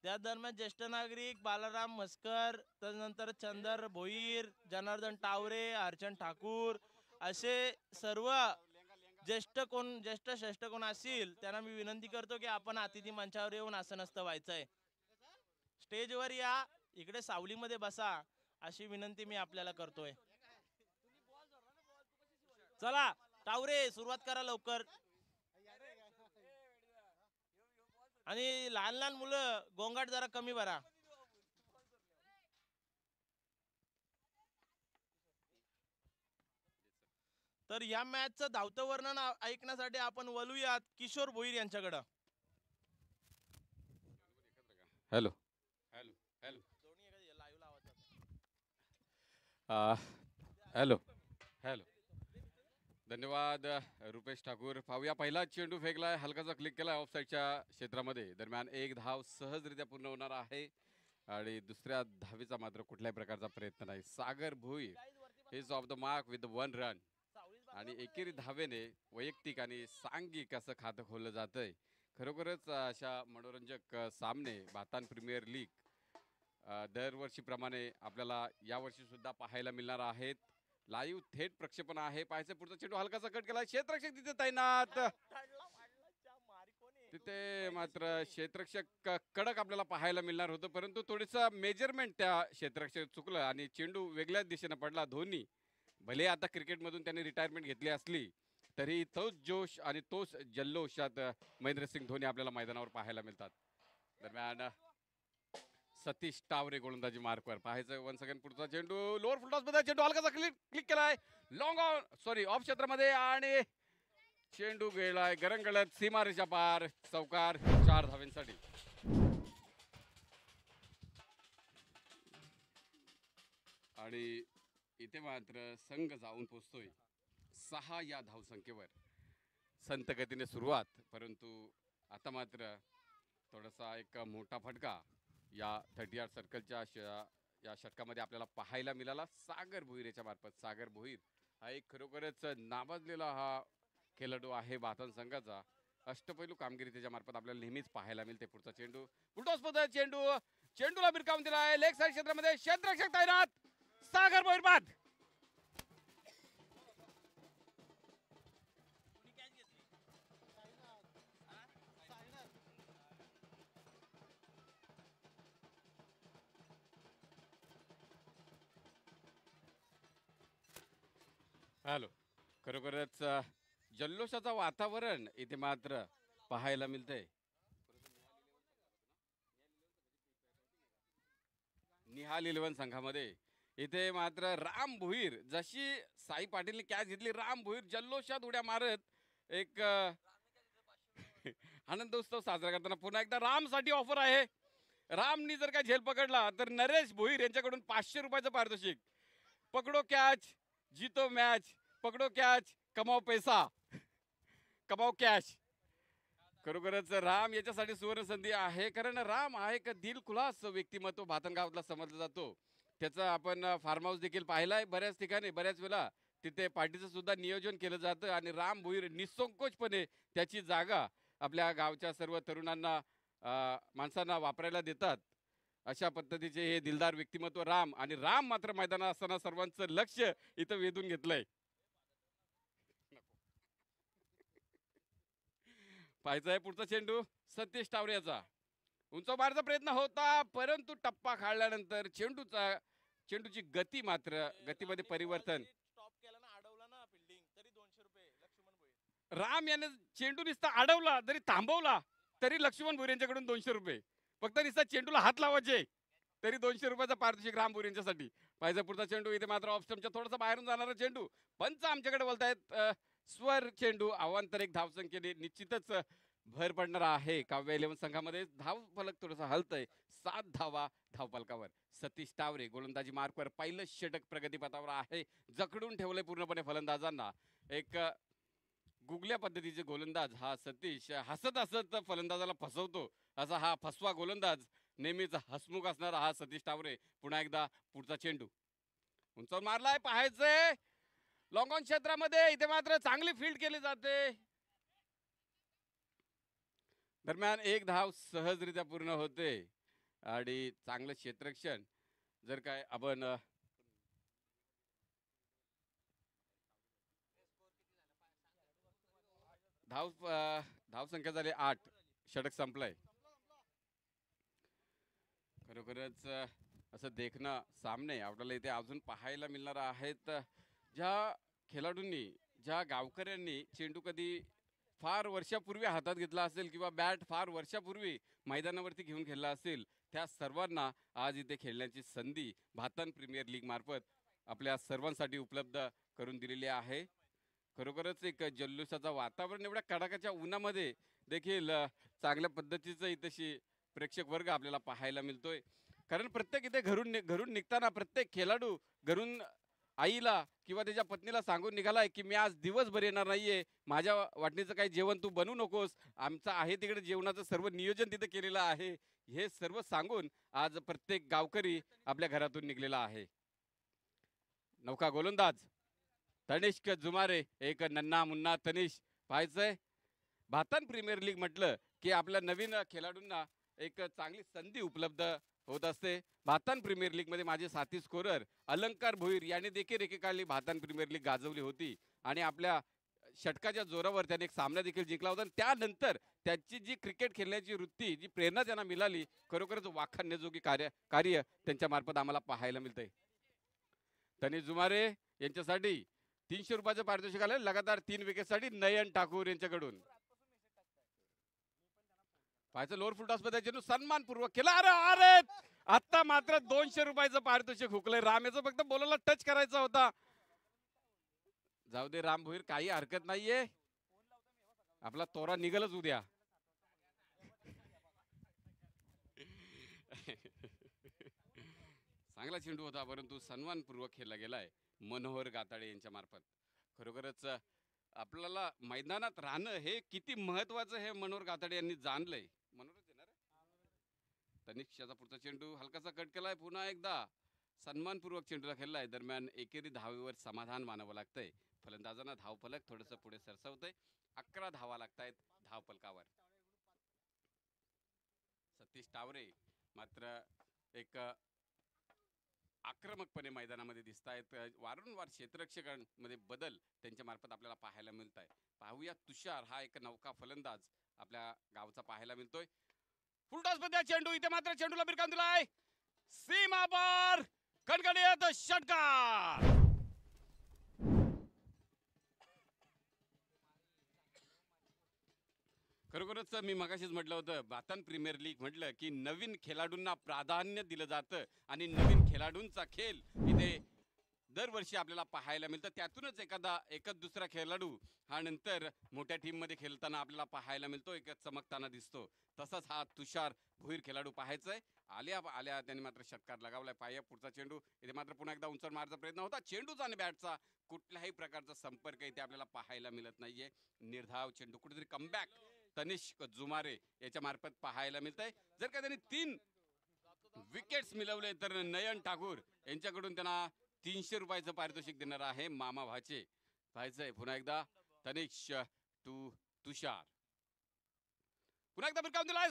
त्या दरम्यान ज्येष्ठ नागरिक बालाराम म्हस्कर, त्यानंतर चंदर भोईर, जनार्दन टावरे, अर्चन ठाकूर असे सर्व ज्येष्ठ श्रेष्ठ कोण असतील त्यांना मी विनंती करतो की आपण अतिथी मंचावर येऊन आसनस्थ व्हायचंय. स्टेजवर या, इकडे सावलीमध्ये बसा अशी विनंती मी आपल्याला करतोय. चला टावरे सुरुवात करा लवकर. आणि लहान लहान मुलं गोंगाट जरा कमी भरा. तर या मॅचचं धावतं वर्णन ऐकण्यासाठी आपण वळूयात किशोर भोईर यांच्याकडं. Hello hello hello hello hello. धन्यवाद रुपेश ठाकूर. पाहूया पहिला चेंडू फेकलाय, हलकाचा क्लिक केलाय ऑफ साईडच्या क्षेत्रामध्ये. दरम्यान एक धाव सहजरित्या पूर्ण होणार आहे आणि दुसऱ्या धावेचा मात्र कुठल्याही प्रकारचा प्रयत्न नाही. Sagar Bhoir is off the mark with 1 run आणि एकेरी धावेने वैयक्तिक आणि सांघिक असं खातं खोललं जातंय. खरोखरच अशा मनोरंजक सामने भातान प्रीमियर लीग दरवर्षीप्रमाणे आपल्याला यावर्षी सुद्धा पाहायला मिळणार आहेत. लाईव्ह थेट प्रक्षेपण आहे. पाहायचं पुढचा चेंडू हलकासा कट केला, क्षेत्ररक्षक तिथे तैनात. तिथे मात्र क्षेत्ररक्षक कडक आपल्याला पाहायला मिळणार होतं, परंतु थोडंसं मेजरमेंट त्या क्षेत्ररक्षक चुकलं आणि चेंडू वेगळ्याच दिशेने पडला. धोनी भले आता क्रिकेटमधून त्यांनी रिटायरमेंट घेतली असली तरी तोच जोश आणि तोच जल्लोषात महेंद्रसिंग धोनी आपल्याला मैदानावर पाहायला मिळतात. दरम्यान सतीश टावरे गोलंदाजी मार्कवर. पाहायचं वन सेकंड पुढचा चेंडू लोअर फुलटॉस मध्ये चेंडू हलकासा क्लिक केलाय लॉंग ऑन सॉरी ऑफ क्षेत्रामध्ये आणि चेंडू गेलाय गरंगळत सीमारेषा पार. चौकार 4 धावांसाठी. आणि इथे मात्र संघ जाऊन पोचतोय 6 या धावसंख्येवर. संत गतीने सुरुवात, परंतु आता मात्र थोडासा एक मोठा फटका या 30 सर्कलच्या या षटकामध्ये आपल्याला पाहायला मिळाला सागर भोईरच्या मार्फत. सागर भोईर हा एक खरोखरच नावाजलेला हा खेळाडू आहे भातन संघाचा. अष्टपैलू कामगिरी त्याच्या मार्फत आपल्याला नेहमीच पाहायला मिळते. पुढचा चेंडू फुलटॉस चेंडूला बिरकावून दिलाय लेग साइड क्षेत्रामध्ये. क्षेत्ररक्षक तैनात, सागर भोईर बाद. हॅलो. खरोखरच जल्लोषाचं वातावरण इथे मात्र पाहायला मिळतंय. निहाल 11 संघामध्ये इथे मात्र राम भोईर, जशी साई पाटीलने कॅच घेतली, राम भोईर जल्लोषात उड्या मारत एक आनंद उत्सव साजरा करताना. पुन्हा एकदा रामसाठी ऑफर आहे. रामनी जर का झेल पकडला तर नरेश भोईर यांच्याकडून 500 रुपयाचं पारितोषिक. पकडो कॅच जीतो मॅच, पकडो कॅच कमाओ पैसा, कमाओ कॅश. खरोखरच राम याच्यासाठी सुवर्ण संधी आहे, कारण राम हा एक दिलखुलास व्यक्तिमत्व भातन गावातला समजला जातो. त्याचं आपण फार्म हाऊस देखील पाहिलाय बऱ्याच ठिकाणी. बऱ्याच वेळा तिथे पार्टीचं सुद्धा नियोजन केलं जातं आणि राम भोईर निसंकोचपणे त्याची जागा आपल्या गावच्या सर्व तरुणांना माणसांना वापरायला देतात. अशा पद्धतीचे हे दिलदार व्यक्तिमत्व राम. आणि राम मात्र मैदानात असताना सर्वांचं लक्ष इथं वेधून घेतलंय. पाहायचा आहे पुढचा चेंडू सतीश टावरे याचा. उंच मारण्याचा प्रयत्न होता, परंतु टप्पा खाळल्यानंतर चेंडूची गती मात्र गतीमध्ये परिवर्तन. राम याने चेंडू निसता अडवला जरी थांबवला तरी लक्ष्मण भोईर यांच्याकडून 200 रुपये. फक्त निसता चेंडूला हात लावायचे तरी 200 रुपयाचा पारितोषिक राम भोईर यांच्यासाठी. पाहिजे पुढचा चेंडू. इथे मात्र ऑफ स्टंपच्या थोडासा बाहेरून जाणारा चेंडू. पंच आमच्याकडे बोलतायत स्वर चेंडू. आव्हांतर एक धावसंख्येने निश्चितच भर पडणार आहे काव्य 11 संघामध्ये. धाव फलक थोडासा हलतय. 7 धावा धावफलकावर. सतीश टावरे गोलंदाजी मार्कवर. पहिलं षटक प्रगतीपथावर आहे. जखडून ठेवलंय पूर्णपणे फलंदाजांना. एक गुगल्या पद्धतीचे गोलंदाज हा सतीश. हसत हसत फलंदाजाला फसवतो असा हा फसवा गोलंदाज. नेहमीच हसमुख असणारा हा सतीश टावरे. पुन्हा एकदा पुढचा चेंडू उंचावर मारलाय. पाहायचंय लॉंग ऑन क्षेत्रामध्ये. इथे मात्र चांगली फील्ड केली जाते. दरम्यान एक धाव सहजरित्या पूर्ण होते. आणि चांगलं क्षेत्ररक्षण जर काय आपण धावसंख्या झाली 8, षटक संपलंय. खरोखरच असं देखणं सामने आपल्याला इथे अजून पाहायला मिळणार आहेत. ज्या खेळाडूंनी, ज्या गावकऱ्यांनी चेंडू कधी फार वर्षापूर्वी हातात घेतला असेल किंवा बॅट फार वर्षापूर्वी मैदानावरती घेऊन खेळला असेल, त्या सर्वांना आज इथे खेळण्याची संधी भातन प्रीमियर लीग मार्फत आपल्या सर्वांसाठी उपलब्ध करून दिलेली आहे. खरोखरच एक जल्लोषाचं वातावरण एवढ्या कडाक्याच्या उन्हामध्ये देखील चांगल्या पद्धतीचं इथेशी प्रेक्षक वर्ग आपल्याला पाहायला मिळतोय. कारण प्रत्येक इथे घरून निघताना प्रत्येक खेळाडू घरून आईला किंवा त्याच्या पत्नीला सांगून निघालाय की मी आज दिवसभर येणार नाहीये, माझ्या वाटणीचं काही जेवण तू बनवू नकोस, आमचं आहे तिकडे जेवणाचं सर्व नियोजन तिथे केलेलं आहे. हे सर्व सांगून आज प्रत्येक गावकरी आपल्या घरातून निघलेला आहे. नौका गोलंदाज तनिष्क जुमारे, एक नन्ना मुन्ना तनिष. पाहायचंय भातन प्रीमियर लीग म्हटलं की आपल्या नवीन खेळाडूंना एक चांगली संधी उपलब्ध होत असते. भातन प्रीमियर लीग मध्ये माझे साथी स्कोरर अलंकार भोईर यांनी देखील एकेकाळी भातन प्रीमियर लीग गाजवली होती आणि आपल्या षटकाच्या जोरावर त्याने एक सामना देखील जिंकला होता. त्यानंतर त्याची जी क्रिकेट खेळण्याची वृत्ती, जी प्रेरणा त्यांना मिळाली, खरोखरच वाखाणण्याजोगी कार्य त्यांच्या मार्फत आम्हाला पाहायला मिळतंय. तनिष जुमारे यांच्यासाठी 300 रुपयाचं पारितोषिक आलं. लगातार 3 विकेटसाठी नयन ठाकूर यांच्याकडून. पाहायचं लोअर फुल टॉस मध्ये चेंडू सन्मानपूर्वक केला. अरे अरे आता मात्र 200 रुपयाचं पारितोषिक हुकलंय. राम याचं फक्त बॉलरला टच करायचा होता. जाऊ दे राम भोईर, काही हरकत नाहीये, आपला तोरा निघलच उद्या. चांगला चेंडू होता परंतु सन्मानपूर्वक खेळला गेलाय मनोहर गाताडे यांच्या मार्फत. खरोखरच आपल्याला मैदानात राहणं हे किती महत्वाचं हे मनोहर गाताडे यांनी जाणलंय. मनोहरच येणार तनिषाचा पुढचा चेंडू हलकासा कट केलाय. पुन्हा एकदा सन्मानपूर्वक चेंडूला खेळलाय. दरम्यान एकेरी धावेवर समाधान मानावं लागतंय. फलंदाजांना धावफलक थोडंसं पुढे सरसावतंय. 11 धावा लागतायत धावफलकावर. सतीश टावरे मात्र एक आक्रमकपणे मैदानामध्ये दिसत आहेत. वारंवार क्षेत्ररक्षकांमध्ये बदल त्यांच्या मार्फत आपल्याला पाहायला मिळत आहे. पाहूया तुषार हा एक नौका फलंदाज आपल्या गावचा पाहायला मिळतोय. फुलटॉस मध्ये चेंडू, इथे मात्र चेंडूला बिरकावून दिलाय. सीमा पार कणकणीत षटकार. खरोखरच मी मगाशीच म्हटलं होतं, भातन प्रीमियर लीग म्हटलं की नवीन खेळाडूंना प्राधान्य दिलं जातं आणि नवीन खेळाडूंचा खेळ इथे दरवर्षी आपल्याला पाहायला मिळतं. त्यातूनच एकच दुसरा खेळाडू हा नंतर मोठ्या टीम मध्ये खेळताना आपल्याला पाहायला मिळतो, एक चमकताना दिसतो. तसाच हा तुषार भोईर खेळाडू पाहायचाय. आल्या त्यांनी मात्र षटकार लगावलाय. पाया पुढचा चेंडू, इथे मात्र पुन्हा एकदा उंचावर मारण्याचा प्रयत्न होता. चेंडूचा आणि बॅटचा कुठल्याही प्रकारचा संपर्क इथे आपल्याला पाहायला मिळत नाहीये. निर्धाव चेंडू, कुठेतरी कमबॅक तनिष्क जुमारे याच्या मार्फत पाहायला मिळतंय. जर का त्यांनी 3 विकेट्स मिळवले तर नयन ठाकूर यांच्याकडून त्यांना 300 रुपयाचं पारितोषिक देणार आहे मामा भाचे. पाहायचंय पुन्हा एकदा तनिष टू तुषार. पुन्हा एकदा बिरकावून दिलाय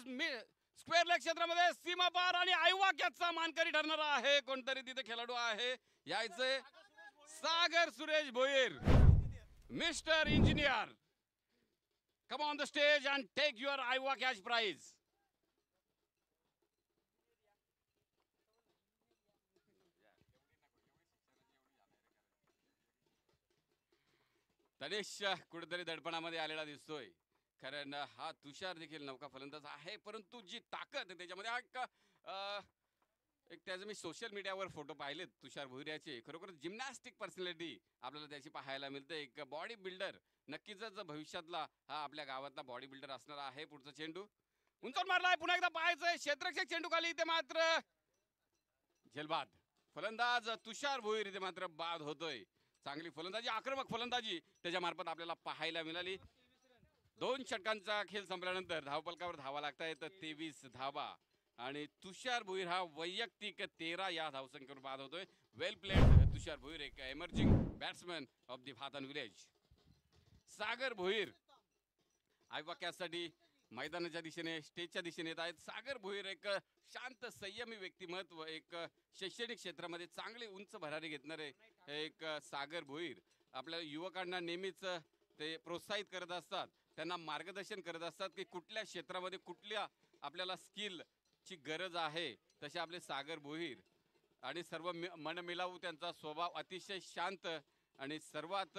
स्क्वेअर लेग क्षेत्रामध्ये. सीमा पार आणि आयवाक्याचा मानकरी ठरणार आहे कोणतरी तिथे खेळाडू आहे. यायचंय Sagar Suresh Bhoir, mister engineer. Come on the stage and take your Iowa cash prize. Tanish कुठेतरी दडपणामध्ये आलेला दिसतोय. कारण हा तुषार देखील नौका फलंदाज आहे, परंतु जी ताकद त्याच्यामध्ये एक त्याचे मी सोशल मीडियावर फोटो पाहिलेत तुषार भोईऱ्याचे. खरोखर जिम्नॅस्टिक पर्सनॅलिटी आपल्याला त्याची पाहायला मिळते. एक बॉडी बिल्डर नक्कीच भविष्यातला हा आपल्या गावातला बॉडी बिल्डर असणार आहे. पुढचा चेंडू उंचावर मारलाय. पुन्हा एकदा पाहायचंय क्षेत्ररक्षक चेंडू खाली, इथे मात्र झेलबाद. फलंदाज तुषार भोईर इथे मात्र बाद होतोय. चांगली फलंदाजी, आक्रमक फलंदाजी त्याच्या मार्फत आपल्याला पाहायला मिळाली. 2 षटकांचा खेळ संपल्यानंतर धावफलकावर धावा लागतायत 23 धावा आणि तुषार भोईर हा वैयक्तिक 13 या धावसंख्येवर बाद होतोय. वेल प्लेड तुषार भोईर, एक emerging batsman of the Bhatan village. Sagar Bhoir आयवा कॅचसाठी मैदानाच्या दिशेने स्टेजच्या दिशेने येत आहेत. सागर भोईर एक शांत संयमी व्यक्तिमत्व, एक शैक्षणिक क्षेत्रामध्ये चांगले उंच भरारी घेतणारे एक सागर भोईर आपल्या युवकांना नेहमीच ते प्रोत्साहित करत असतात, त्यांना मार्गदर्शन करत असतात की कुठल्या क्षेत्रामध्ये कुठल्या आपल्याला स्किलची गरज आहे. तसे आपले सागर भोईर आणि सर्व मनमिलावू त्यांचा स्वभाव, अतिशय शांत आणि सर्वात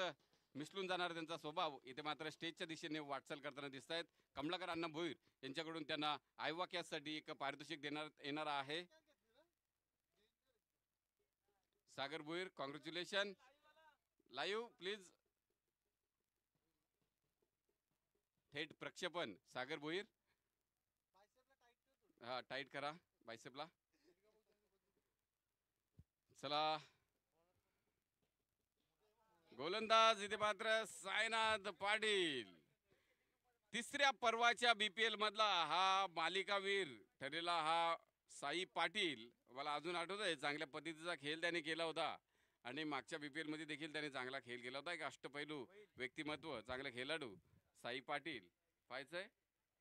मिसळून जाणारा त्यांचा स्वभाव इथे मात्र स्टेजच्या दिशेने वाटचाल करताना दिसत आहेत. कमलाकर अण्णा भोईर यांच्याकडून त्यांना आयवाक्यासाठी एक पारितोषिक देण्यात येणार आहे. सागर भोईर, कॉंग्रॅच्युलेशन. लाईव्ह प्लीज, थेट प्रक्षेपण. सागर भोईर, हा टाईट करा बायसेपला. चला, गोलंदाज इथे मात्र साईनाथ पाटील. तिसऱ्या पर्वाच्या बीपीएल मधला हा मालिकावीर ठरलेला हा साई पाटील. मला अजून आठवत आहे, चांगल्या पद्धतीचा खेळ त्याने केला होता आणि मागच्या बीपीएल मध्ये देखील त्याने चांगला खेळ केला होता. एक अष्टपैलू व्यक्तिमत्व, चांगला खेळाडू साई पाटील. पाहायचंय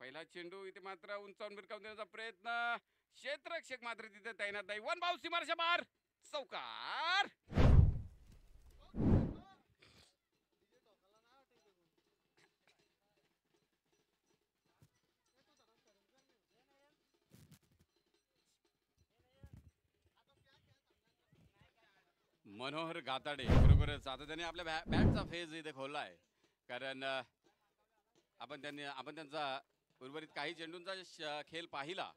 पहिला चेंडू इथे मात्र उंचावून भिरकावून देण्याचा प्रयत्न, क्षेत्ररक्षक मात्र तिथे तैनात नाही. वन बाउन्स, सीमारेषा बार, चौकार. मनोहर गाताडे बरोबरच आता त्यांनी आपल्या बॅटचा फेज इथे खोललाय, कारण आपण त्यांचा उर्वरित काही चेंडूंचा खेळ पाहिला.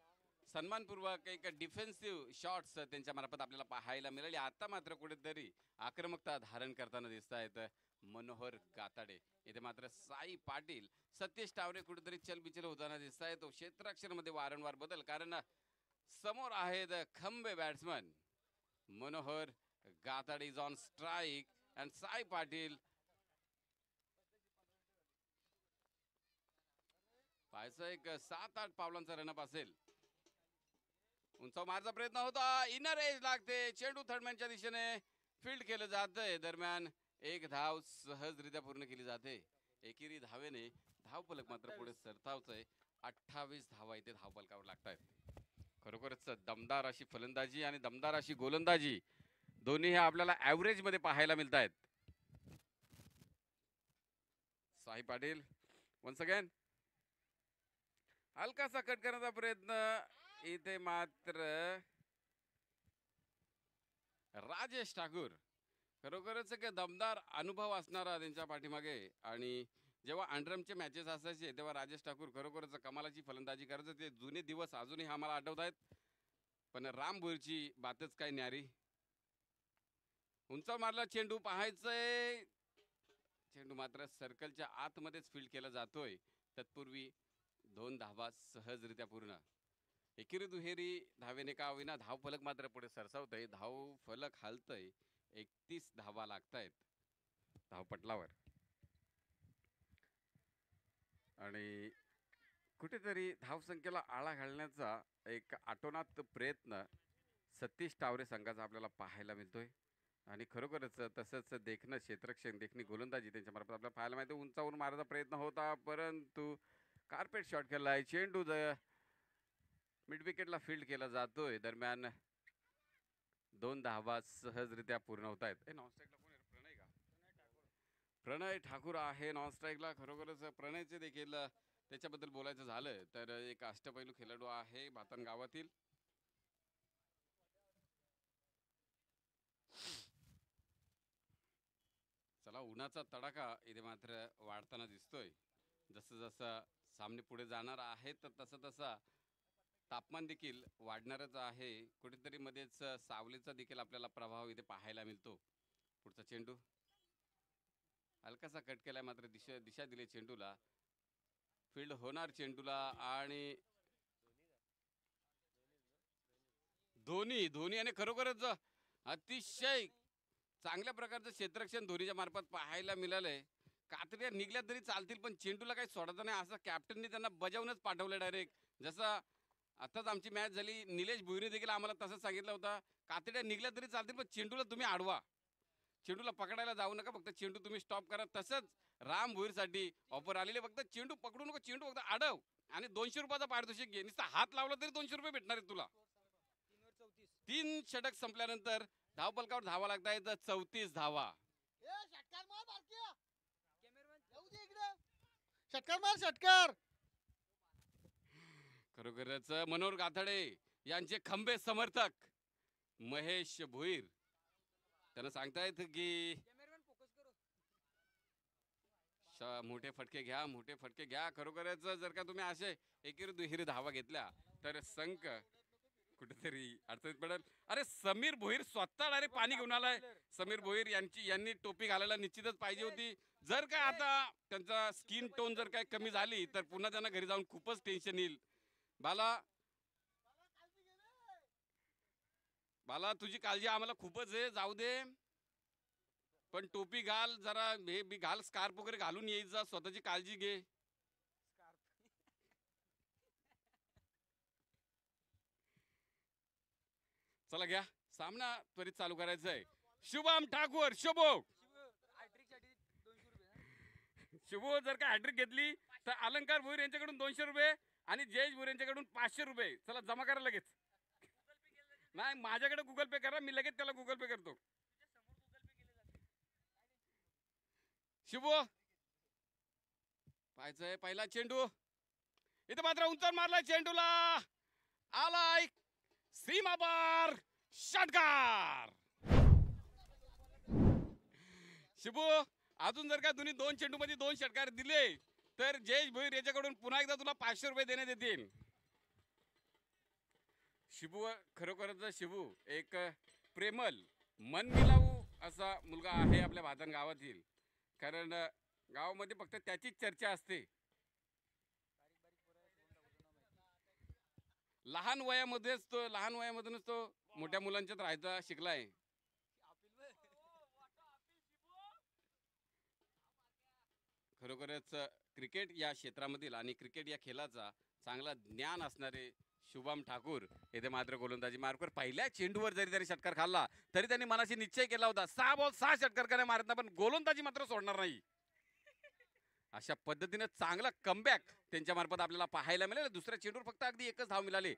सन्मानपूर्वक एक डिफेन्सिव्ह शॉट्स त्यांच्या मार्फत आपल्याला पाहायला मिळाले. आता मात्र कुठेतरी आक्रमकता धारण करताना दिसत आहेत मनोहर गाताडे. इथे मात्र साई पाटील, सतीश टावरे कुठेतरी चलबिचल होताना दिसत आहेत. तो क्षेत्ररक्षणामध्ये वारंवार बदल, कारण समोर आहेत खंबे batsman. Manohar Gatade is on strike and Sai Patil. पाहायचं एक 7-8 पावलांचा रनअप असेल. उंचाव मारचा प्रयत्न होता, इनर एज लागते, चेंडू थर्डमॅनच्या दिशेने फील्ड केलं जातंय. दरम्यान एक धाव सहजरित्या पूर्ण केली जाते. एकेरी धावेने धावफलक मात्र पुढे सरसावतंय. 28 धावा इथे धावफलकावर लागतायत. खरोखरच दमदार अशी फलंदाजी आणि दमदार अशी गोलंदाजी दोन्ही हे आपल्याला ऍव्हरेज मध्ये पाहायला मिळत आहेत. साई पाटील वन्स अगेन, हलकासा कट करण्याचा प्रयत्न. इथे मात्र राजेश ठाकूर, खरोखरच एक दमदार अनुभव असणारा त्यांच्या पाठीमागे. आणि जेव्हा अंडरमचे मॅचेस असायचे तेव्हा राजेश ठाकूर खरोखरच कमालाची फलंदाजी करायचे. ते जुने दिवस अजूनही आम्हाला आठवत आहेत. पण राम भोईरची बातच काय न्यारी. उंचाव मारला चेंडू, पाहायचंय चेंडू मात्र सर्कलच्या आतमध्येच फील्ड केला जातोय. तत्पूर्वी 2 धावा सहजरित्या पूर्ण. एकेरी दुहेरी धावेने का होईना धावफलक मात्र पुढे सरसावतंय. धावफलक हालतंय. 31 धावा लागतायत धावपटलावर. आणि कुठेतरी धावसंख्येला आळा घालण्याचा एक आटोनात प्रयत्न सतीश टावरे संघाचा आपल्याला पाहायला मिळतोय. आणि खरोखरच तसंच देखणं क्षेत्ररक्षण, देखणी गोलंदाजी त्यांच्या मार्फत आपल्याला पाहायला मिळते. उंचावरून मारायचा प्रयत्न होता, परंतु कार्पेट शॉट केलाय. चेंडू मिड विकेटला फील्ड केला जातोय. दरम्यान 2 धावा सहजरित्या पूर्ण होत आहेत. नॉन स्ट्राईकला कोण आहे? प्रणय का? प्रणय ठाकूर आहे नॉन स्ट्राईकला. खरोखरच प्रणयचे देखील त्याच्याबद्दल बोलायचं झालं तर एक अष्टपैलू खेळाडू आहे भातन गावातील. चला, उन्हाचा तडाखा इथे मात्र वाढताना दिसतोय. जसं जसं सामने पुढे जाणार आहे तर तसं तसा तापमान देखील वाढणारच आहे. कुठेतरी मध्येच सावलीचा देखील आपल्याला प्रभाव इथे पाहायला मिळतो. पुढचा चेंडू हलकासा कट केलाय, मात्र दिशा दिली चेंडूला. फील्ड होणार चेंडूला. आणि धोनी आणि खरोखरच अतिशय चांगल्या प्रकारचं क्षेत्ररक्षण धोनीच्या मार्फत पाहायला मिळालंय. कात्र्या निघल्या तरी चालतील पण चेंडूला काही सोडायचं नाही असं कॅप्टननी त्यांना बजावूनच पाठवलं डायरेक्ट. जसं आताच आमची मॅच झाली, निलेश भुईरे देखील आम्हाला तसंच सांगितलं होतं, कातड्या निघल्या तरी चालतील पण चेंडूला तुम्ही अडवा. चेंडूला पकडायला जाऊ नका, फक्त चेंडू तुम्ही स्टॉप करा. तसंच राम भोईरसाठी ऑफर आलेले, फक्त चेंडू पकडू नको, चेंडू फक्त अडव आणि 200 रुपयाचा पारितोषिक घे. नुसता हात लावला तरी 200 रुपये भेटणार आहेत तुला. 3 षटक संपल्यानंतर धावपलकावर धावा लागतायत 34 धावा. षटकार मार षटकार. खरोखरच मनोहर गाथडे यांचे खंबे समर्थक महेश भोईर त्यांना सांगतायत की मोठे फटके घ्या, मोठे फटके घ्या. खरोखरच जर का तुम्ही असे एकेरी दुहेरी धावा घेतल्या तर संघ कुठेतरी अडचणीत पडेल. अरे समीर भोईर स्वतः डायरेक्ट पाणी घेऊन आलाय. समीर भोईर यांनी टोपी घालायला निश्चितच पाहिजे होती. जर का आता त्यांचा स्किन टोन जर काय कमी झाली तर पुन्हा त्यांना घरी जाऊन खूपच टेन्शन येईल. बाला तुझी काळजी आम्हाला खूपच आहे, जाऊ दे, पण टोपी घाल, जरा हे बी घाल, स्कार्फ वगैरे घालून यायचा, स्वतःची काळजी घे. चला घ्या, सामना त्वरित चालू करायचा आहे. शुभम ठाकूर, शुभो जर का हॅट्रिक घेतली तर अलंकार भोईर यांच्याकडून 200 रुपये आणि जयेश भोईर यांच्याकडून 500 रुपये. चला जमा करा लगेच. नाही, माझ्याकडे गुगल पे करा, मी लगेच त्याला गुगल पे करतो. शुभो पाहायचंय पहिला चेंडू, इथे मात्र उंचावर मारलाय, चेंडूला आलाय सीमा पार षटकार. शुभो अजून जर का तुम्ही 2 चेंडू मध्ये 2 षटकार दिले तर जयेश भोईर याच्याकडून पुन्हा एकदा तुला 500 रुपये देण्यात येतील. शिबू खरोखरच शिबू एक प्रेमल मनमिलावू असा मुलगा आहे आपल्या भातन गावातील. कारण गावामध्ये फक्त त्याचीच चर्चा असते. लहान वयामधूनच तो मोठ्या मुलांच्यात राहायचा शिकलाय. खरोखरच क्रिकेट या क्षेत्रामधील आणि क्रिकेट या खेळाचा चांगला ज्ञान असणारे शुभम ठाकूर येथे मात्र गोलंदाजी मार्कवर पहिल्या चेंडूवर जरी त्यांनी षटकार खाल्ला तरी त्यांनी मनाशी निश्चय केला होता 6 बॉल 6 षटकार करणे मारत नाही, पण गोलंदाजी मात्र सोडणार नाही. अशा पद्धतीने चांगला कमबॅक त्यांच्या मार्फत आपल्याला पाहायला मिळेल. दुसऱ्या चेंडूवर फक्त अगदी एकच धाव मिळाली.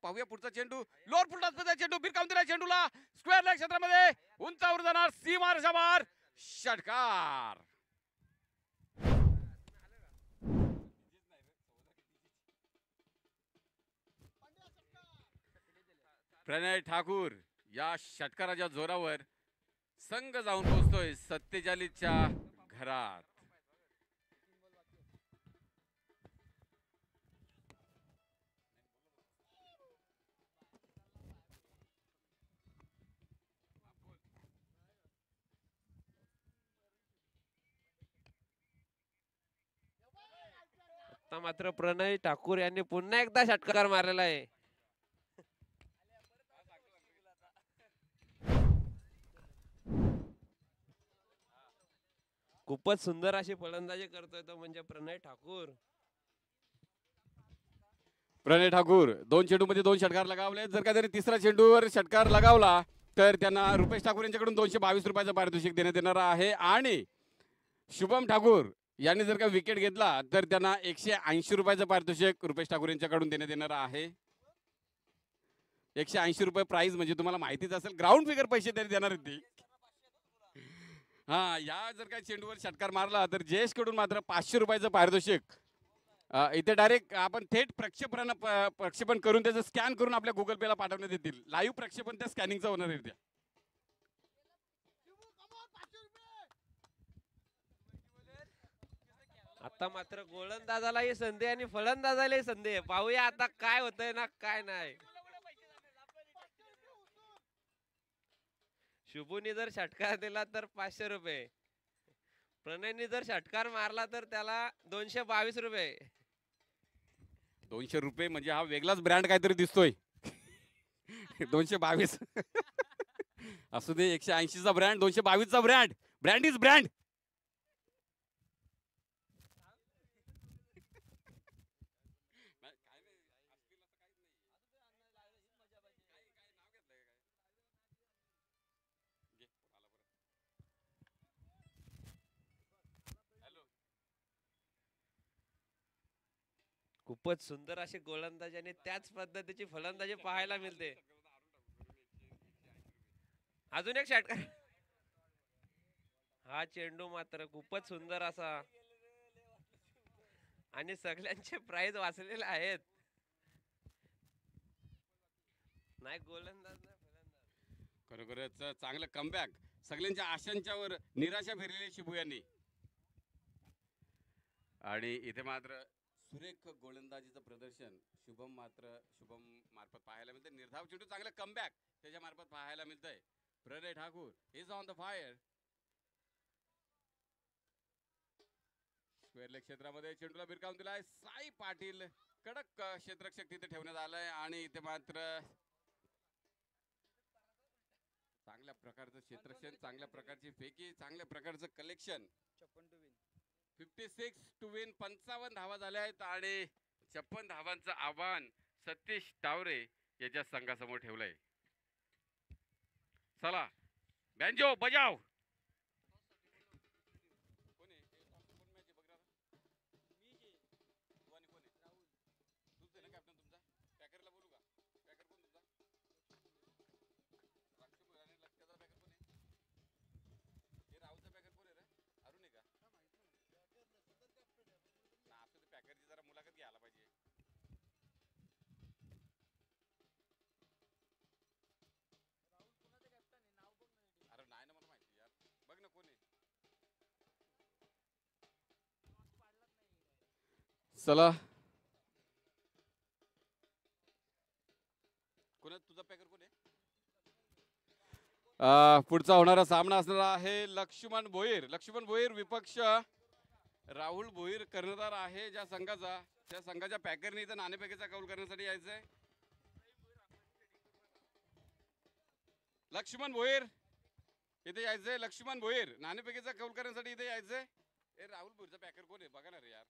पाहूया पुढचा चेंडू, लोअर फुलटॉसचा चेंडू भिरकावून दिला चेंडूला स्क्वेअर लेग क्षेत्रामध्ये, उंचावर जाणार सीमारेषा बाहेर षटकार. प्रणय ठाकूर या षटकाराच्या जोरावर संघ जाऊन पोहोचतोय 47च्या घरात. आता मात्र प्रणय ठाकूर यांनी पुन्हा एकदा षटकार मारलेला आहे. खूपच सुंदर अशी फलंदाजी करतोय तो म्हणजे प्रणय ठाकूर. 2 चेंडूमध्ये 2 षटकार लगावले. जर का त्यांनी तिसऱ्या चेंडूवर षटकार लगावला तर त्यांना रुपेश ठाकूर यांच्याकडून 222 रुपयाचं पारितोषिक देण्यात येणार आहे. आणि शुभम ठाकूर यांनी जर का विकेट घेतला तर त्यांना 180 रुपयाचं पारितोषिक रुपेश ठाकूर यांच्याकडून देण्यात येणार आहे. 180 रुपये प्राइस म्हणजे तुम्हाला माहितीच असेल, ग्राउंड फिगर पैसे तरी देणार आहेत ती. हा, या जर काही चेंडूवर षटकार मारला तर जयेश कडून मात्र 500 रुपयाचं पारितोषिक इथे डायरेक्ट आपण थेट प्रक्षेपण करून त्याचं स्कॅन करून आपल्या गुगल पेला पाठवण्यात येतील. लाईव्ह प्रक्षेपण त्या स्कॅनिंगचं होणार आहे. त्या आता मात्र गोलंदाजालाही संधी आणि फलंदाजालाही संधी आहे. पाहूया आता काय होतंय ना काय नाही. शुभूनी जर षटकार दिला तर 500 रुपये, प्रणयनी जर षटकार मारला तर त्याला 222 रुपये. 200 रुपये म्हणजे हा वेगळाच ब्रँड काहीतरी दिसतोय. 222 असू दे, 180चा ब्रँड, 222चा ब्रँड, ब्रँड इज ब्रँड. खूपच सुंदर अशी गोलंदाजी आणि त्याच पद्धतीची फलंदाजी पाहायला मिळते. अजून एक षटकार. हा चेंडू मात्र खूपच सुंदर असा आणि सगळ्यांचे प्राइज वाचलेले आहेत. नाही गोलंदाज नाही फलंदाज. खरोखरच चांगलं कमबॅक, सगळ्यांच्या आशांच्यावर निराशा फिरलेली शिबू यांनी. आणि इथे मात्र सुरेख गोलंदाजीचं प्रदर्शन शुभम मार्फत पाहायला मिळतंय. निर्धाव चेंडू, चांगलं कमबॅक त्याच्या मार्फत पाहायला मिळतंय. Pranay Thakur is on the fire. Square leg क्षेत्रामध्ये चेंडूला भिरकावून दिलाय. साई पाटील कडक क्षेत्ररक्षक तिथे ठेवण्यात आलाय आणि इथे मात्र चांगल्या प्रकारचं क्षेत्ररक्षण, चांगल्या प्रकारची फेकी, चांगल्या प्रकारचं कलेक्शन. 56 टू विन 55 धावा झाल्या आहेत आणि 56 धावांचं आव्हान सतीश टावरे याच्या संघासमोर ठेवलंय. चला बँजो बजाव. चला तुझा पॅकर कोण आहे? पुढचा होणारा सामना असणार आहे लक्ष्मण भोईर. लक्ष्मण भोईर विपक्ष राहुल भोईर कर्णधार आहे ज्या संघाचा. त्या संघाच्या पॅकरने इथं नाणेफेकीचा कौल करण्यासाठी यायचंय. लक्ष्मण भोईर इथे यायचंय. लक्ष्मण भोईर नाणेफेकीचा कौल करण्यासाठी इथे यायचंय. ए राहुल भोईरचा पॅकर कोण आहे बघा ना रे यार.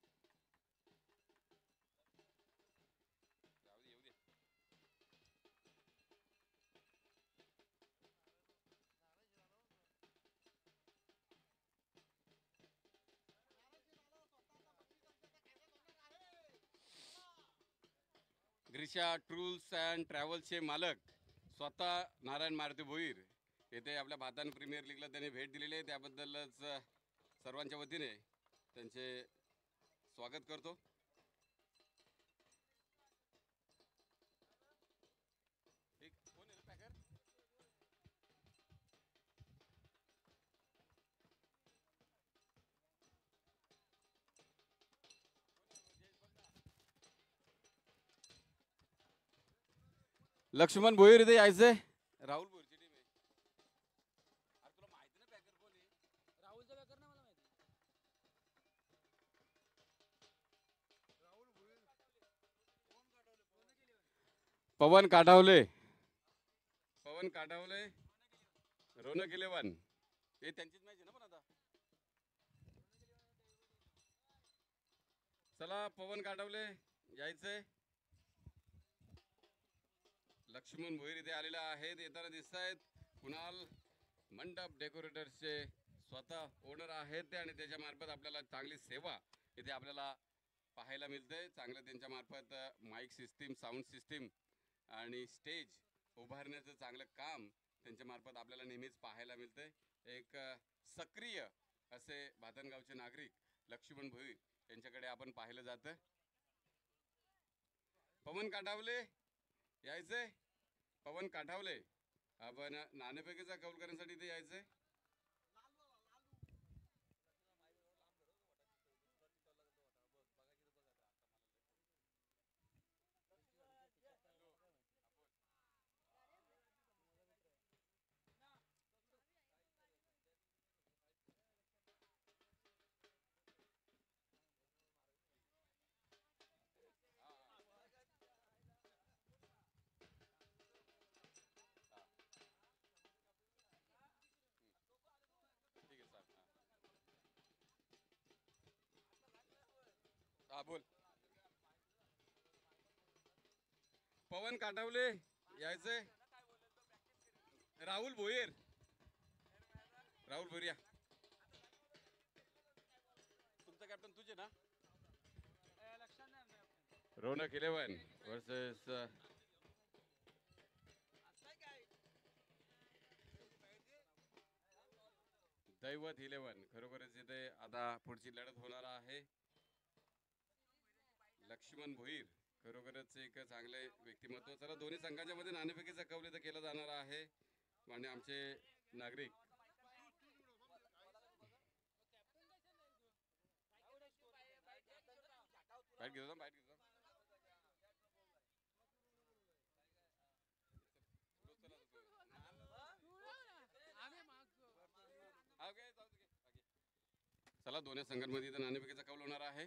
ग्रीशा टूर्स अँड ट्रॅव्हल्सचे मालक स्वतः नारायण मारुती भोईर येथे आपल्या भातान प्रीमियर लीगला त्यांनी भेट दिलेली आहे. त्याबद्दलच सर्वांच्या वतीने त्यांचे स्वागत करतो. लक्ष्मण भोईर इथे यायचंय. राहुल भोईरची टीम आहे. अरे तुला माहिती ना पॅकर कोण आहे? राहुलचा पॅकर ना मला माहिती. पवन काठावले. पवन काठावले रोनक 11 हे त्यांचीच मॅच आहे ना. पण आता चला पवन काठावले यायचंय. लक्ष्मण भोईर इथे आलेले आहेत. येताना दिसत आहेत. कुणाल मंडप डेकोरेटर्सचे स्वतः ओनर आहेत ते आणि त्याच्या मार्फत आपल्याला चांगली सेवा इथे आपल्याला पाहायला मिळते. चांगलं त्यांच्या मार्फत माईक सिस्टीम, साऊंड सिस्टीम आणि स्टेज उभारण्याचं चांगलं काम त्यांच्या मार्फत आपल्याला नेहमीच पाहायला मिळते. एक सक्रिय असे भातनगावचे नागरिक लक्ष्मण भोईर यांच्याकडे आपण पाहिलं जातं. पवन काठावले यायचंय. पवन काठावले आपण नाणेफेकीचा कौल करण्यासाठी इथे यायचंय. बोल. पवन काठावले यायचंय. राहुल भोईर. राहुल भोईर या. तुमचा कॅप्टन तुझे ना. रोनक 11 वर्सेस दैवत 11. खरोखरच इथे आता पुढची लढत होणार आहे. लक्ष्मण भोईर खरोखरच एक चांगले व्यक्तिमत्व. चला दोन्ही संघांच्या मध्ये नाणेफेकीचा कौल इथं केला जाणार आहे. आणि आमचे नागरिक बाहेर घेतो बाहेर घेतो. चला दोन्ही संघांमध्ये इथं नाणेफेकीचा कौल होणार आहे.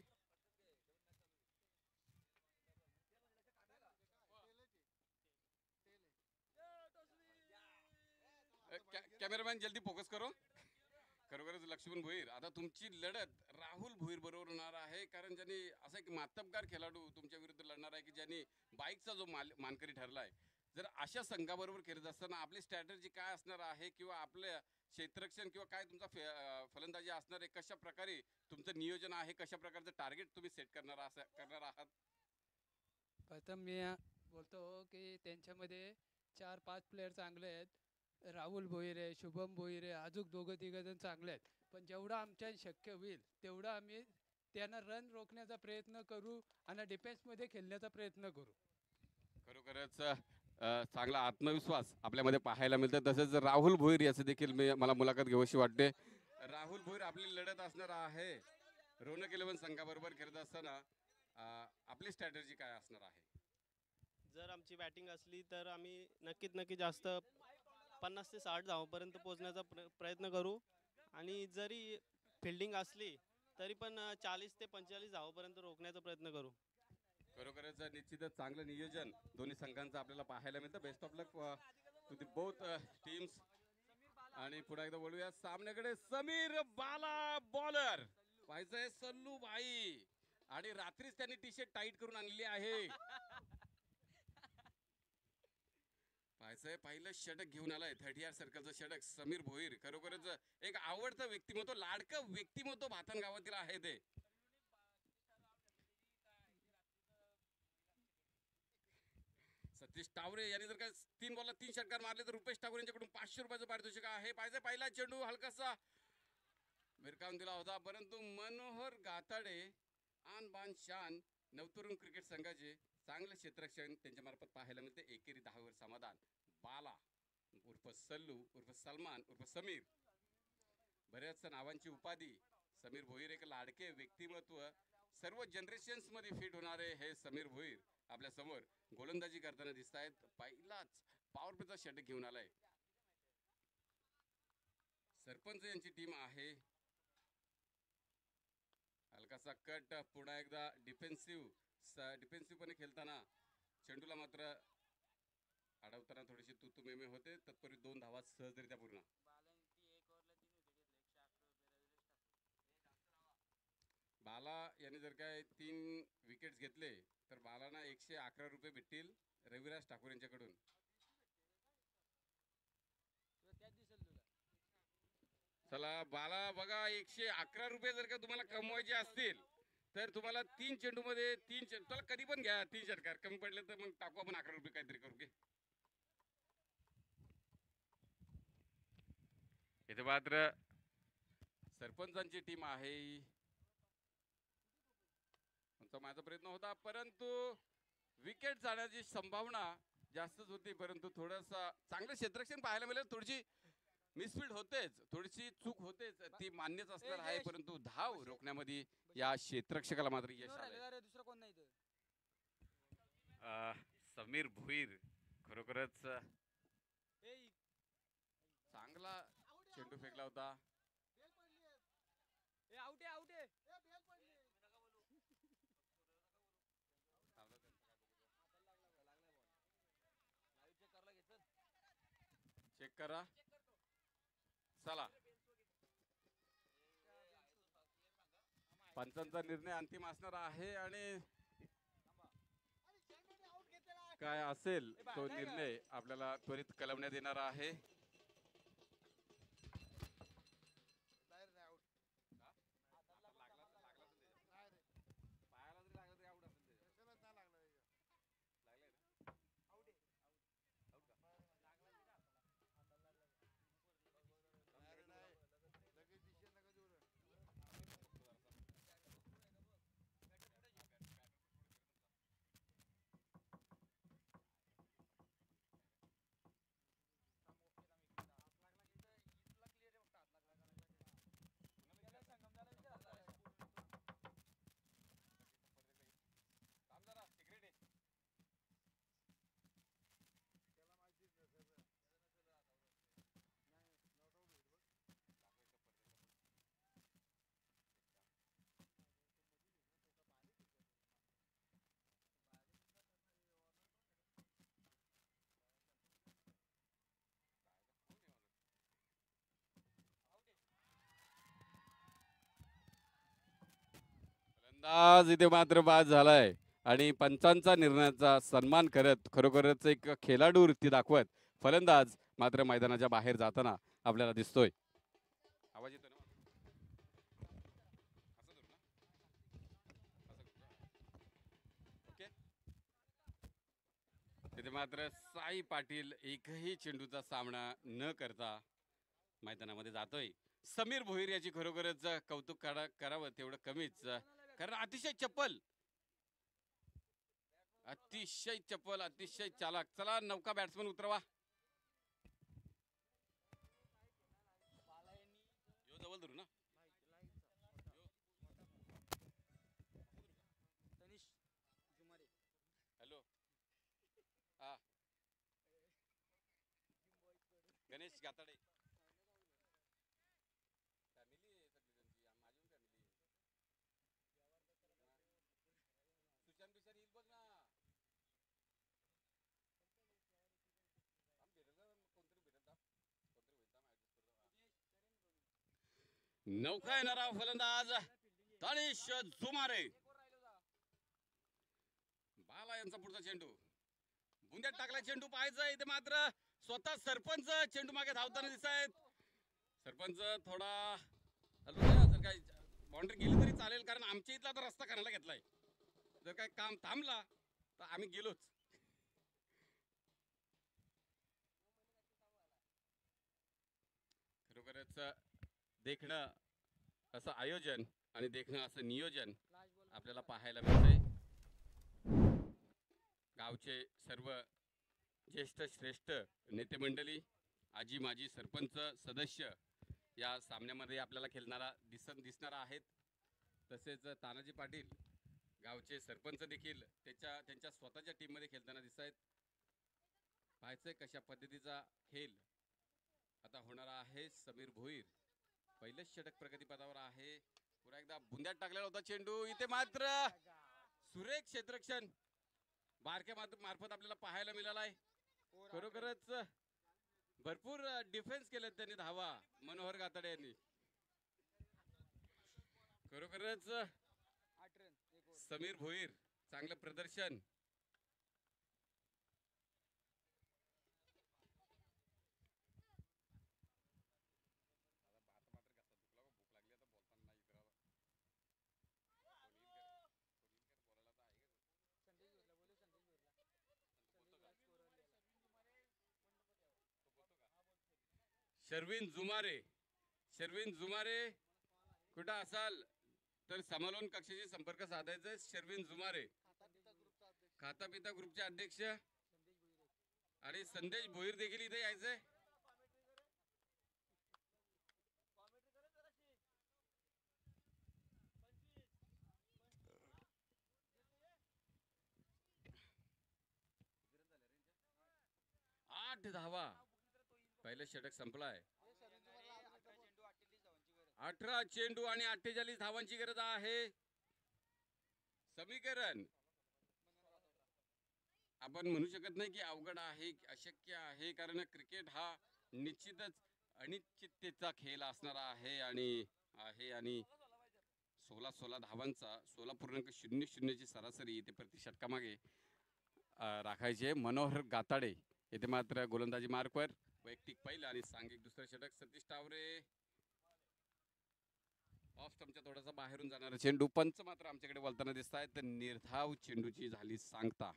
कॅमेरामॅन जल्दी फोकस करो. खरोखरच लक्ष्मण भोईर आता तुमची लढत राहुल भोईर बरोबर होणार आहे. कारण ज्यांनी असा एक मातबगार खेळाडू तुमच्या विरुद्ध लढणार आहे की ज्यांनी बाईकचा जो मानकरी ठरला आहे. जर अशा संघाबरोबर खेळत असताना आपली स्ट्रॅटेजी काय असणार आहे किंवा आपल्या क्षेत्ररक्षण किंवा काय तुमचा फलंदाजी असणार आहे, कशा प्रकारे तुमचं नियोजन आहे, कशा प्रकारचं टार्गेट तुम्ही सेट करणार आहात? प्रथम मी बोलतो की त्यांच्यामध्ये 4-5 प्लेयर चांगले आहेत. राहुल भोईर आहे, शुभम भोईर आहे, अजून दोघं तिघं चांगले आहेत. पण जेवढं आमच्या शक्य होईल तेवढं आम्ही त्यांना रन रोखण्याचा प्रयत्न करू आणि डिफेन्समध्ये खेळण्याचा प्रयत्न करू. खरोखरच चांगला आत्मविश्वास आपल्यामध्ये पाहायला मिळतं. तसेच राहुल भोईर याचं देखील मला मुलाखत घेऊशी वाटते. राहुल भोईर आपली लढत असणार आहे रोनक 11 संघाबरोबर खेळत असताना आपली स्ट्रॅटेजी काय असणार आहे? जर आमची बॅटिंग असली तर आम्ही नक्की जास्त 50 ते 60 धावांपर्यंत पोहोचण्याचा प्रयत्न करू. आणि जरी फिल्डिंग असली तरी पण 40 ते 45 धावांपर्यंत रोखण्याचा प्रयत्न करू. खरोखरच निश्चितच चांगलं नियोजन दोन्ही संघांचं आपल्याला पाहायला मिळतं. Best of luck to the both teams. आणि पुन्हा एकदा बोलूया सामन्याकडे. समीर बाला बॉलर पाहिजे सल्लू भाई आणि रात्रीच त्यांनी टी शर्ट टाईट करून आणली आहे. पाहिजे पहिलं षटक घेऊन आलाय 30 सर्कलचं षटक समीर भोईर. खरोखरच एक आवडतं व्यक्तिमत्व, लाडकं व्यक्तिमत्व भातन गावातील आहे ते. सतीश टावरे यांनी जर का 3 बॉलला 3 षटकार मारले तर रुपेश ठाकूर यांच्याकडून 500 रुपयाचं पारितोषिक आहे. पाहिजे पहिला चेंडू हलकासा भिरकावून दिला होता, परंतु मनोहर गाताडे आन बान शान नवतरुण क्रिकेट संघाचे चांगले क्षेत्ररक्षण त्यांच्या मार्फत पाहायला मिळते. एकेरी 10 वर समाधान. बाला उर्फ सल्लू उर्फ सलमान उर्फ समीर, बऱ्याच नावांची उपाधी. समीर भोईर एक लाडके व्यक्तिमत्व, सर्व जनरेशन्स मध्ये फिट होणारे हे समीर भोईर आपल्या समोर गोलंदाजी करताना दिसत आहेत. पहिलाच पॉवर प्लेचा षटक घेऊन आलाय. सरपंच यांची टीम आहे. हलकासा कट, पुन्हा एकदा डिफेन्सिव्ह पणे खेळताना चेंडूला मात्र अडवताना थोडीशी तुतू मेमे होते. तत्पूर्वी 2 धावा सहजरित्या पूर्ण. बाला यांनी जर काय 3 विकेट्स घेतले तर बालांना 111 रुपये भेटतील रविराज ठाकूर यांच्याकडून. चला बाला बघा, 111 रुपये जर का तुम्हाला कमवायचे असतील तर तुम्हाला 3 चेंडू मध्ये 3 चेंडू चला कधी पण घ्या. 3 षटकार कमी पडले तर मग टाकू आपण 11 रुपये काहीतरी करू घे. इथे मात्र सरपंचांची टीम आहे. माझा प्रयत्न होता परंतु विकेट जाण्याची संभावना जास्तच होती. परंतु थोडंसं चांगलं क्षेत्ररक्षण पाहायला मिळेल. थोडीशी मिसफील्ड होतेच, थोडीशी चूक होतेच, ती मान्यच असणार आहे. परंतु धाव रोखण्यामध्ये या क्षेत्ररक्षकाला मात्र यश आले. समीर भोईर खरोखरच चांगला चेंडू फेकला होता. चेक करा. चला पंचांचा निर्णय अंतिम असणार आहे आणि काय असेल तो निर्णय आपल्याला त्वरित कळवण्यात येणार आहे. आज इथे मात्र बाद झालाय आणि पंचांचा निर्णयाचा सन्मान करत खरोखरच एक खेळाडू वृत्ती दाखवत फलंदाज मात्र मैदानाच्या बाहेर जाताना आपल्याला दिसतोय. आवाज येतो ना? असं धरू ना? ओके. तिथे मात्र साई पाटील एकही चेंडूचा सामना न करता मैदानामध्ये जातोय. समीर भोईर याची खरोखरच कौतुक करावं तेवढं कमीच, कारण अतिशय चप्पल, अतिशय चालाक. चला नौका बॅट्समन उतरवा. यो जवळ धरू ना. हॅलो. हा गणेश गाताडे नौका येणारा फलंदाज दानिश जुमारे. बाला यांचा पुढचा चेंडू बुंद्यात टाकला. चेंडू पाहायचा इथे मात्र स्वतः सरपंच चेंडू मागे धावताना दिसत आहेत. सरपंच थोडा जर काही बाउंड्री गेली तरी चालेल, कारण आमच्या इथला आता रस्ता करायला घेतलाय. जर काही काम थांबला तर आम्ही गेलोच. खरोखरच देखणं असं आयोजन आणि देखणं असं नियोजन आपल्याला पाहायला मिळतंय. गावचे सर्व ज्येष्ठ श्रेष्ठ नेते मंडळी, आजी माजी सरपंच सदस्य या सामन्यामध्ये आपल्याला खेळणारा दिसणार आहेत. तसेच तानाजी पाटील गावचे सरपंच देखील त्यांच्या स्वतःच्या टीममध्ये खेळताना दिसत आहेत. पाहायचंय कशा पद्धतीचा खेळ आता होणार आहे. समीर भोईर पहिलेच षटक प्रगतीपथावर आहे. पुन्हा एकदा बुंद्यात टाकलेला होता चेंडू, इथे मात्र सुरेख क्षेत्ररक्षण बारक्या मार्फत आपल्याला पाहायला मिळाला आहे. खरोखरच भरपूर डिफेन्स केले त्यांनी धावा मनोहर गाताडे यांनी. खरोखरच समीर भोईर चांगलं प्रदर्शन. शर्विन जुमारे कुठं असाल तर समालोन कक्षाशी संपर्क साधायचा आहे. शर्विन जुमारे खाता पिता ग्रुपचे अध्यक्ष आणि संदेश भोईर देखील इथे यायचंय. आठ धावा पहिले षटक संपलाय. 18 चेंडू आणि 48 धावांची गरज आहे. समीकरण आपण म्हणू शकत नाही की अवघड आहे, अशक्य आहे, कारण क्रिकेट हा निश्चितच अनिश्चिततेचा खेळ असणारा आहे आणि 16 धावांचा 16.00 ची सरासरी इथे प्रति षटकामागे राखायचे. मनोहर गाताडे इथे मात्र गोलंदाजी मार्कवर वैयक्तिक पहिलं आणि सांघिक दुसरं षटक. सतीश टावरे ऑफ स्टंपच्या थोडासा बाहेरून जाणारा चेंडू. पंच मात्र आमच्याकडे वळताना दिसत आहेत. निर्धाव चेंडूची झाली सांगता.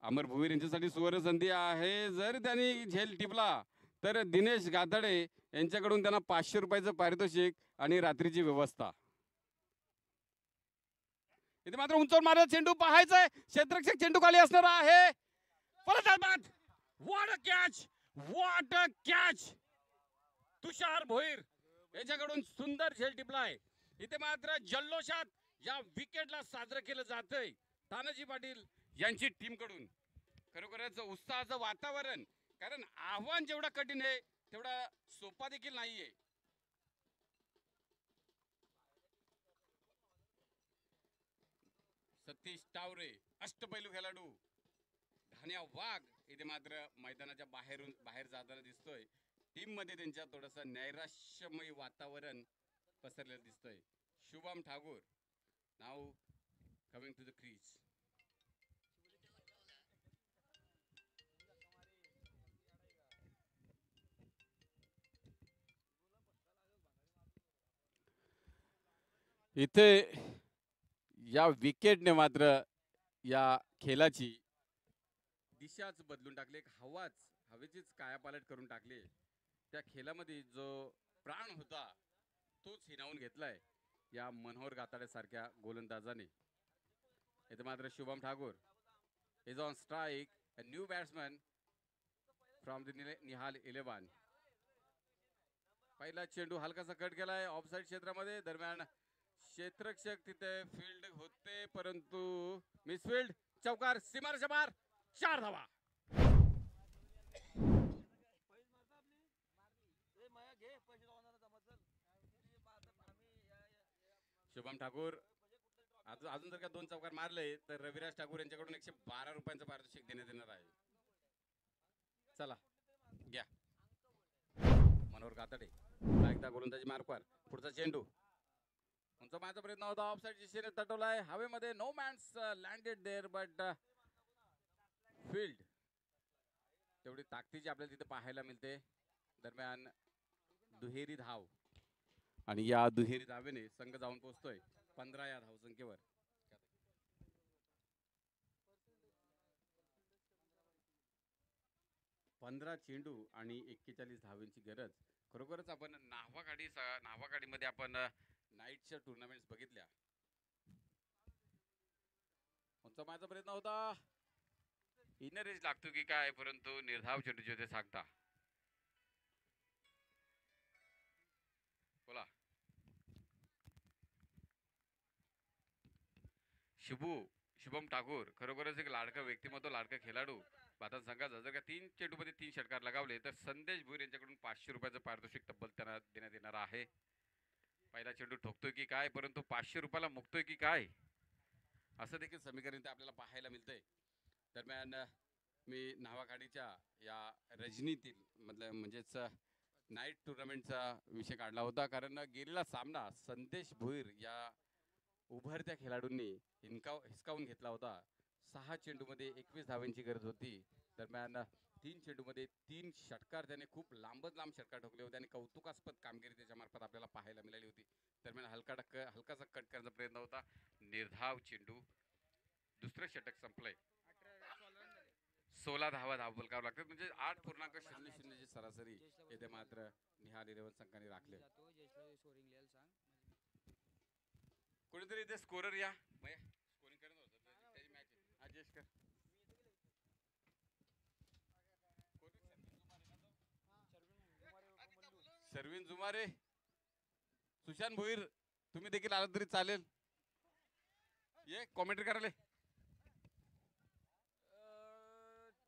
अमर भुवीर यांच्यासाठी सुवर्ण संधी आहे. जर त्यांनी झेल टिपला तर दिनेश गाताडे यांच्याकडून त्यांना 500 रुपयाचं पारितोषिक आणि रात्रीची व्यवस्था. इथे मात्र उंचावर मारला चेंडू पाहायचाय. क्षेत्ररक्षक चेंडू खाली असणार आहे. व्हॉट अ कॅच तुषार भोईर यांच्याकडून सुंदर झेल टिपलाय. इथे मात्र जल्लोषात या विकेटला साजरं केलं जातंय तानाजी पाटील यांची टीम कडून. खरोखरच उत्साहाचं वातावरण, कारण आव्हान जेवढं कठीण आहे तेवढा सोपा देखील नाहीये. सतीश टावरे अष्टपैलू खेळाडू. धान्या वाघ इथे मात्र मैदानाच्या बाहेर जाताना दिसतोय. टीम मध्ये त्यांच्या थोडस नैराश्यमय वातावरण पसरलेलं दिसतंय. शुभम ठाकूर नाव कमिंग टू द क्रीज. इथे या विकेटने मात्र या खेळाची दिशाच बदलून टाकली. हवेचीच कायापालट करून टाकली. त्या खेळामध्ये जो प्राण होता तोच हिरावून घेतलाय या मनोहर गाताड्यासारख्या गोलंदाजाने. इथे मात्र Shubham Thakur is on strike. A new batsman from the Nihal 11. पहिला चेंडू हलकासा कट केलाय ऑफसाईड क्षेत्रामध्ये. दरम्यान क्षेत्ररक्षक तिथे फील्ड होते परंतु मिसफील्ड. चौकार सीमारेषा पार. 4 धावा. शुभम ठाकूर अजून जर का 2 चौकार मारले तर रविराज ठाकूर यांच्याकडून 112 रुपयांचं पारितोषिक देण्यात येणार आहे. चला घ्या. मनोहर गाताडे एकदा गोलंदाजी मार्कवर. पुढचा चेंडू उंच मारण्याचा प्रयत्न होता. ऑफसाईड दिशेने तटवलाय हवेमध्ये. No man's landed there but field तेवढी ताकदीची आपल्याला तिथे पाहायला मिळते. दरम्यान दुहेरी धाव आणि या दुहेरी धावेने संघ जाऊन पोहोचतोय 15 या धावसंख्येवर. 15 चेंडू आणि 41 धावांची गरज. खरोखरच आपण नावागाडीमध्ये आपण नाईटच्या टुर्नामेंट्स बघितल्या. उंच माझा प्रयत्न होता. इनर एज लागतो की काय परंतु निर्धाव चेंडूचे होते सांगता. बोला शुभम ठाकूर खरोखरच एक लाडका व्यक्तिमत्व, लाडका खेळाडू. भारत संघाचा जर का 3 चेंडूमध्ये 3 षटकार लगावले तर संदेश भोईर यांच्याकडून 500 रुपयाचं पारितोषिक तब्बल त्यांना देण्यात येणार आहे. पहिला चेंडू ठोकतोय की काय परंतु 500 रुपयाला मुक्तोय की काय असं देखील समीकरण ते आपल्याला पाहायला मिळतंय. दरम्यान मी नावाखाडीच्या या रजनीतील म्हणजेच नाईट टुर्नामेंटचा विषय काढला होता कारण गेलेला सामना संदेश भोईर या उभरत्या खेळाडूंनी हिसकावून घेतला होता. 6 चेंडूमध्ये 21 धावांची गरज होती. दरम्यान 3 चेंडूमध्ये 3 षटकार त्याने खूप लांब षटकार ठोकले होते आणि कौतुकास्पद कामगिरी त्याच्यामार्फत आपल्याला पाहायला मिळाली होती. दरम्यान हलकासा कट करण्याचा प्रयत्न होता. निर्धाव चेंडू. दुसरं षटक संपलंय. 16 धावा धावबलकावर लागतात म्हणजे 8.00 ची सरासरी येथे मात्र निहाल 11 संघाने राखले. कोणीतरी इथे स्कोरर या स्कोरिंग करत होतं त्याची मॅच अजस्ट कर. सर्विन जुमारे, सुशांत भोईर तुम्ही देखील आलात तरी चालेल. ये कॉमेंट्री करायला.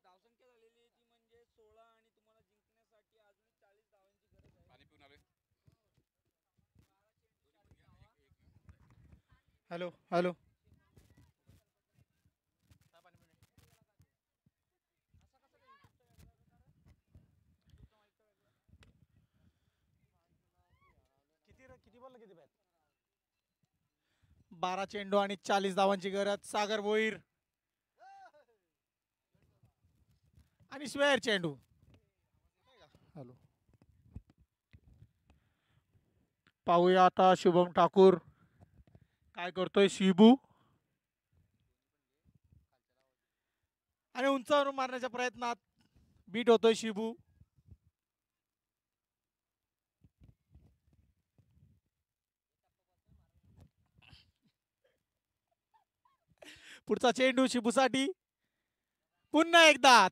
धावसंख्या झालेली आहे ती म्हणजे 16 आणि तुम्हाला जिंकण्यासाठी अजून 40 धावांची गरज आहे. पाणी पिऊन आलोय. हॅलो हॅलो किती बॉल किती बॅट. 12 चेंडू आणि 40 धावांची गरज. सागर भोईर आणि स्वेअर चेंडू. हॅलो पाहूया आता शुभम ठाकूर काय करतोय. शिबू आणि उंचावरून मारण्याच्या प्रयत्नात बीट होतोय शिबू. पुढचा चेंडू शिबूसाठी पुन्हा एकदा.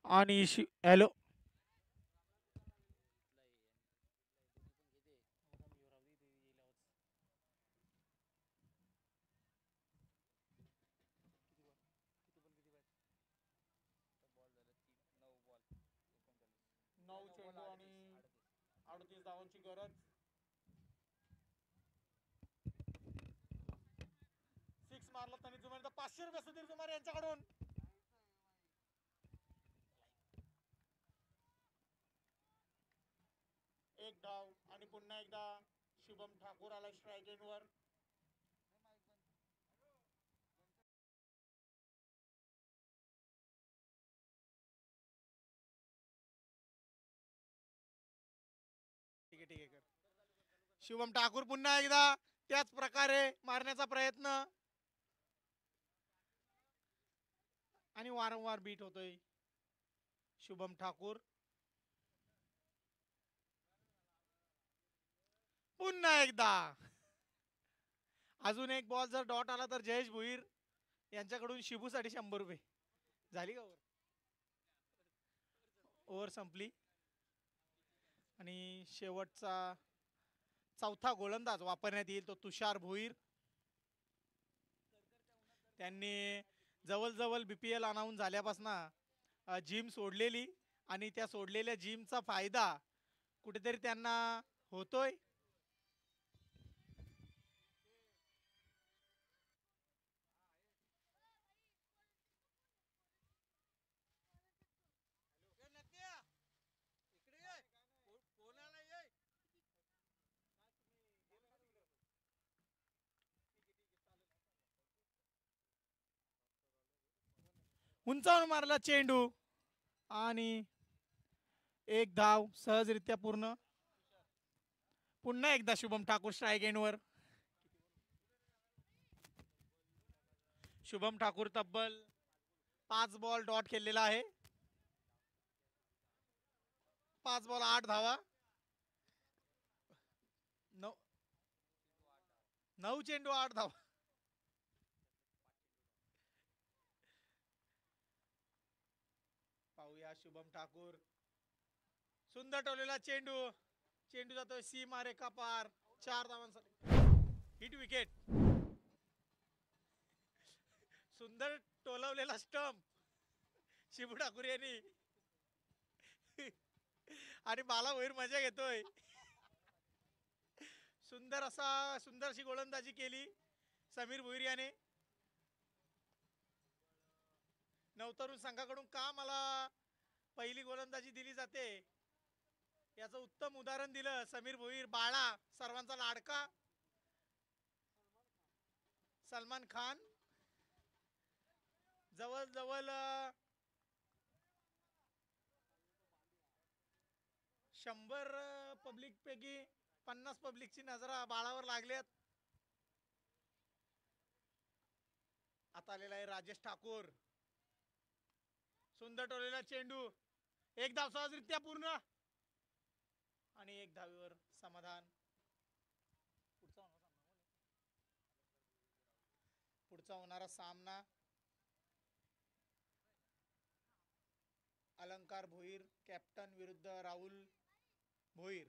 आणि हॅलो चेंडू आणि 38 धावांची गरज. 6 मारला त्यांनी जुमारे. 500 रुपये सुधीर जुमारे यांच्याकडून. एक धाव आणि पुन्हा एकदा शुभम ठाकूर आला स्ट्राईक एंडवर. ठीक आहे कर. शुभम ठाकूर पुन्हा एकदा त्याच प्रकारे मारण्याचा प्रयत्न आणि वारंवार बीट होतोय शुभम ठाकूर. पुन्हा एकदा अजून एक बॉल जर डॉट आला तर जयेश भोईर यांच्याकडून शिबूसाठी 100 रुपये. झाली का ओव्हर? ओव्हर संपली आणि शेवटचा चौथा गोलंदाज वापरण्यात येईल तो तुषार भोईर. त्यांनी जवळजवळ BPL अनाऊन्स झाल्यापासून जिम सोडलेली आणि त्या सोडलेल्या जिमचा फायदा कुठेतरी त्यांना होतोय. उंचावून मारला चेंडू आणि एक धाव सहजरित्या पूर्ण. पुन्हा एकदा शुभम ठाकूर स्ट्राईक एंडवर. शुभम ठाकूर तब्बल 5 बॉल डॉट खेळलेला आहे. 5 बॉल 8 धावा. 9 चेंडू 8 धावा. पाहूया शुभम ठाकूर. सुंदर टोलेला चेंडू. चेंडू जातोय सीमा रेखा पार. 4 धावांसाठी हिट विकेट. सुंदर टोलवलेला स्टंप शिबू ठाकूर यांनी आणि बाला भोईर मजा घेतोय. सुंदरशी गोलंदाजी केली समीर भोईर याने. नवतरुण संघाकडून का मला पहिली गोलंदाजी दिली जाते याचं उत्तम उदाहरण दिलं समीर भोईर. बाळा सर्वांचा लाडका सलमान खान. जवळ 100 पब्लिक पैकी 50 पब्लिकची नजरा बाळावर लागल्यात. आता आलेला आहे राजेश ठाकूर. सुंदर टोलेला चेंडू. एक धाव सहजरित्या पूर्ण आणि एक धावीवर समाधान. पुढचा होणारा सामना अलंकार भोईर कॅप्टन विरुद्ध राहुल भोईर.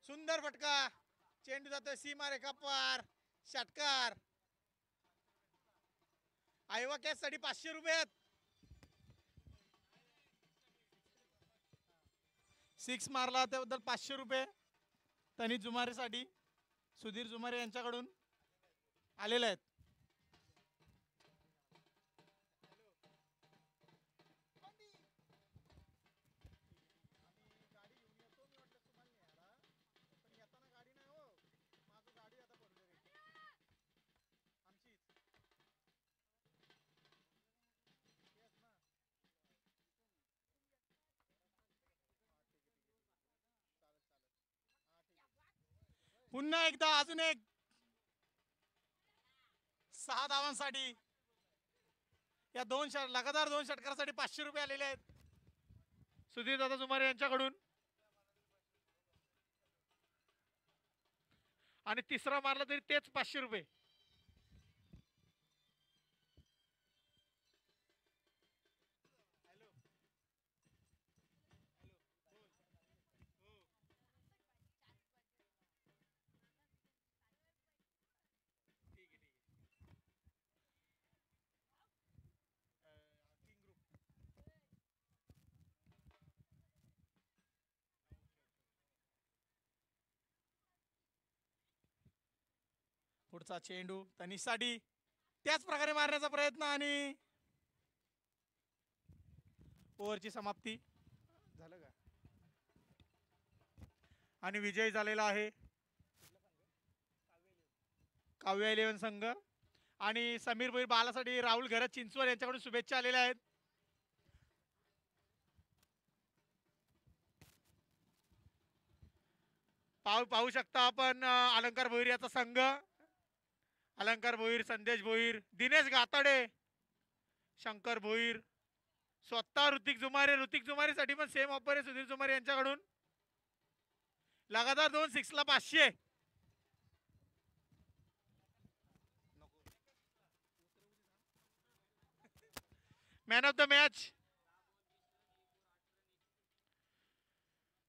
सुंदर फटका. चेंडू जातोय सीमा रेखा पार. षटकार. आयवा कॅश साठी 500 रुपये. 6 मारला त्याबद्दल 500 रुपये तनी जुमारे साठी सुधीर जुमारे यांच्याकडून आलेले आहेत. पुन्हा एकदा अजून एक 6 धावांसाठी या लगातार 2 षटकारासाठी 500 रुपये आलेले आहेत सुधीर दादा जुमारे यांच्याकडून. आणि तिसरा मारला तरी तेच 500 रुपये. पुढचा चेंडू तनिषसाठी त्याच प्रकारे मारण्याचा प्रयत्न आणि ओव्हरची समाप्ती झालं का आणि विजय झालेला आहे काव्य 11 संघ आणि समीर भोईर बालासाठी राहुल घरत चिंचवड यांच्याकडून शुभेच्छा आलेल्या आहेत. पाहू शकता आपण अलंकार भोईर याचा संघ अलंकार भोईर, संदेश भोईर, दिनेश गाताडे, शंकर भोईर, स्वतः ऋतिक जुमारेसाठी पण सेम ऑफर आहे सुधीर जुमारे यांच्याकडून. लगातार 2 6 ला 500. Man of the match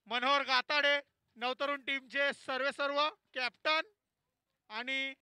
Manohar Gatade, Navtarun टीमचे सर्व कॅप्टन आणि